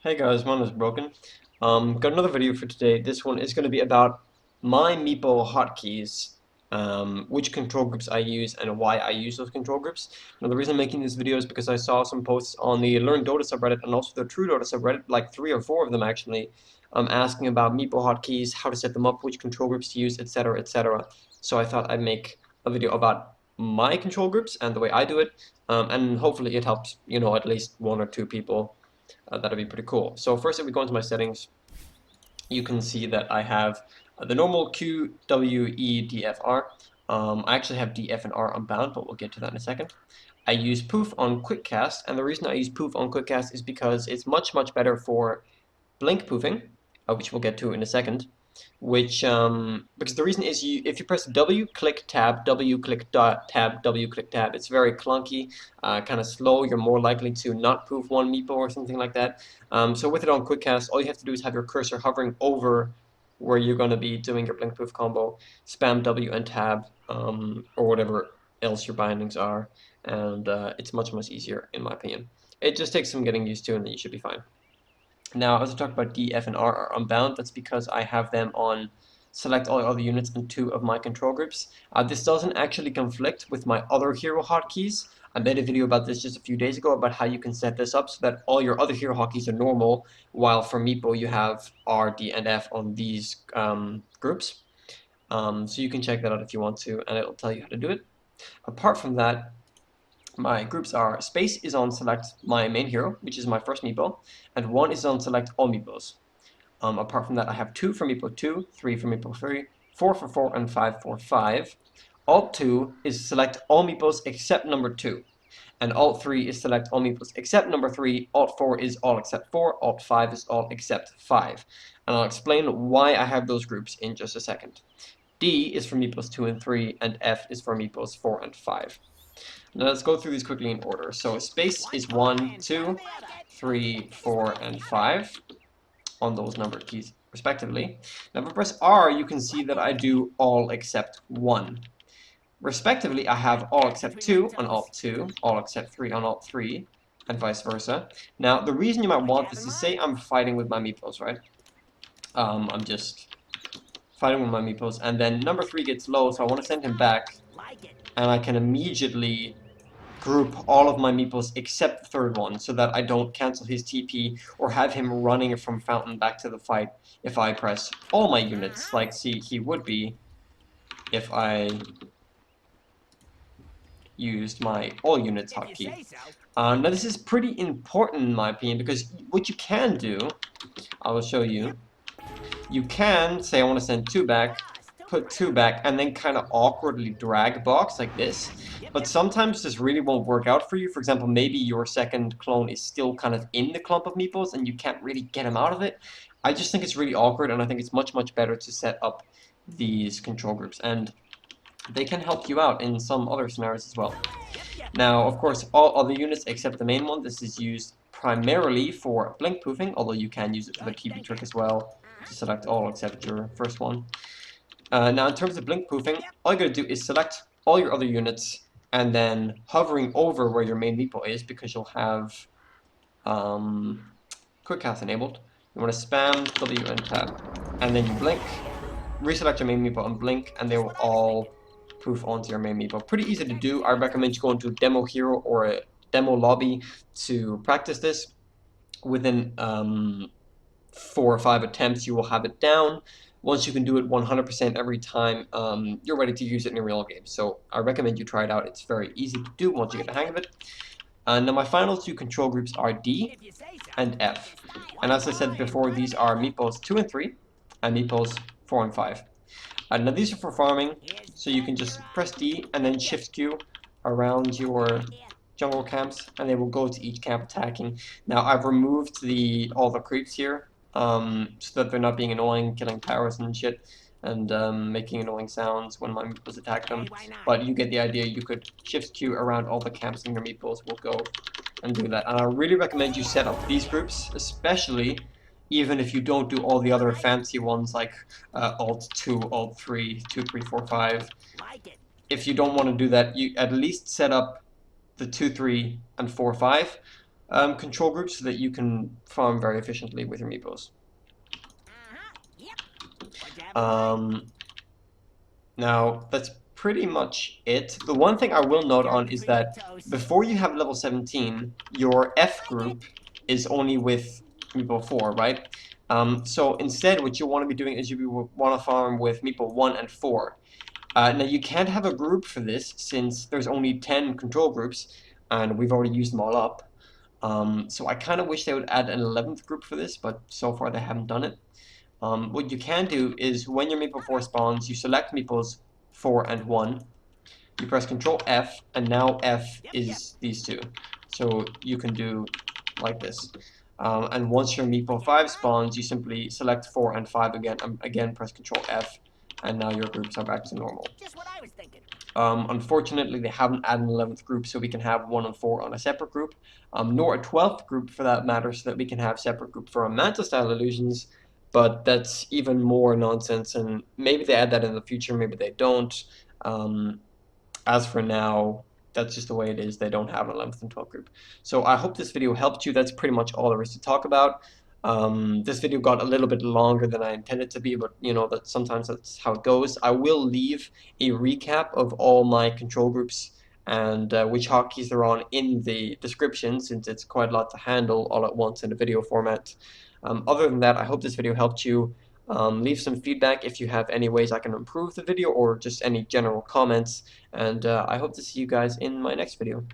Hey guys, mine is broken. Got another video for today. This one is going to be about my Meepo hotkeys, which control groups I use and why I use those control groups. Now the reason I'm making this video is because I saw some posts on the Learn Dota subreddit and also the True Dota subreddit, like 3 or 4 of them actually, asking about Meepo hotkeys, how to set them up, which control groups to use, etc., etc. So I thought I'd make a video about my control groups and the way I do it, and hopefully it helps, at least 1 or 2 people. That'd be pretty cool. So first, if we go into my settings, you can see that I have the normal Q, W, E, D, F, R. I actually have D, F, and R unbound, but we'll get to that in a second. I use poof on quick cast, and the reason I use poof on quick cast is because it's much better for blink poofing, which we'll get to in a second. Because the reason is if you press W, click tab, W, click tab, W, click tab, it's very clunky, kind of slow. You're more likely to not poof one Meepo or something like that. So with it on quick cast, all you have to do is have your cursor hovering over where you're going to be doing your blink poof combo, spam W and tab, or whatever else your bindings are, and it's much easier in my opinion. It just takes some getting used to, and then you should be fine. Now, as I talked about, D, F, and R are unbound. That's because I have them on select all other units in 2 of my control groups. This doesn't actually conflict with my other hero hotkeys. I made a video about this just a few days ago about how you can set this up so that all your other hero hotkeys are normal, while for Meepo you have R, D, and F on these groups. So you can check that out if you want to, and it'll tell you how to do it. Apart from that, my groups are space is on select my main hero, which is my first Meepo, and 1 is on select all Meepos. Apart from that, I have 2 for Meepo 2, 3 for Meepo 3, 4 for 4, and 5 for 5. Alt 2 is select all Meepos except number 2. And Alt 3 is select all Meepos except number 3. Alt 4 is all except 4. Alt 5 is all except 5. And I'll explain why I have those groups in just a second. D is for Meepos 2 and 3, and F is for Meepos 4 and 5. Now let's go through these quickly in order. So space is 1, 2, 3, 4, and 5 on those numbered keys respectively. Now if I press R, you can see that I do all except 1. Respectively, I have all except 2 on Alt 2, all except 3 on Alt 3, and vice versa. Now the reason you might want this is, say I'm fighting with my Meepos, right? I'm just fighting with my Meepos, and then number 3 gets low, so I want to send him back, and I can immediately group all of my Meepos except the 3rd one so that I don't cancel his TP or have him running from fountain back to the fight if I press all my units, like see he would be if I used my all units hotkey. Now this is pretty important in my opinion, because what you can do, I will show you, you can say I want to send 2 back, put 2 back, and then kind of awkwardly drag box like this. But sometimes this really won't work out for you. For example, maybe your second clone is still kind of in the clump of Meepos and you can't really get him out of it. I just think it's really awkward, and I think it's much better to set up these control groups, and they can help you out in some other scenarios as well. Now, of course, all other units except the main one, this is used primarily for blink poofing, although you can use it for the TP trick as well, to select all except your first one. Now, in terms of blink poofing, all you gotta do is select all your other units and then hovering over where your main Meepo is, because you'll have quick cast enabled. You want to spam W and tab, and then you blink, reselect your main Meepo and blink, and they will all poof onto your main Meepo. Pretty easy to do. I recommend you go into a demo hero or a demo lobby to practice this. Within 4 or 5 attempts, you will have it down. Once you can do it 100% every time, you're ready to use it in a real game. So I recommend you try it out. It's very easy to do once you get the hang of it. Now my final 2 control groups are D and F. And as I said before, these are Meepos 2 and 3 and Meepos 4 and 5. Now these are for farming, so you can just press D and then shift Q around your jungle camps, and they will go to each camp attacking. Now I've removed all the creeps here, so that they're not being annoying, killing towers and shit, and making annoying sounds when my Meepos attack them. But you get the idea. You could shift Q around all the camps, and your Meepos will go and do that. And I really recommend you set up these groups, especially even if you don't do all the other fancy ones like Alt 2, Alt 3, 2, 3, 4, 5. If you don't want to do that, you at least set up the 2, 3, and 4, 5 control groups so that you can farm very efficiently with your Meepos. Now, that's pretty much it. The one thing I will note on is that before you have level 17, your F group is only with Meepo 4, right? So instead, what you want to be doing is you want to farm with Meepo 1 and 4. Now, you can't have a group for this since there's only 10 control groups, and we've already used them all up. So I kind of wish they would add an 11th group for this, but so far they haven't done it. What you can do is when your Meepo 4 spawns, you select Meepos 4 and 1, you press Control F, and now F is these two. So you can do like this. And once your Meepo 5 spawns, you simply select 4 and 5 again, again press Control F, and now your groups are back to normal. Just what I was thinking. Unfortunately, they haven't added an 11th group, so we can have 1 and 4 on a separate group, nor a 12th group for that matter, so that we can have separate group for our Manta-style illusions, but that's even more nonsense, and maybe they add that in the future, maybe they don't. As for now, that's just the way it is. They don't have an 11th and 12th group. So I hope this video helped you. That's pretty much all there is to talk about. This video got a little bit longer than I intended to be, but you know that sometimes that's how it goes. I will leave a recap of all my control groups and which hotkeys they're on in the description, since it's quite a lot to handle all at once in a video format. Other than that, I hope this video helped you. Leave some feedback if you have any ways I can improve the video or just any general comments, and I hope to see you guys in my next video.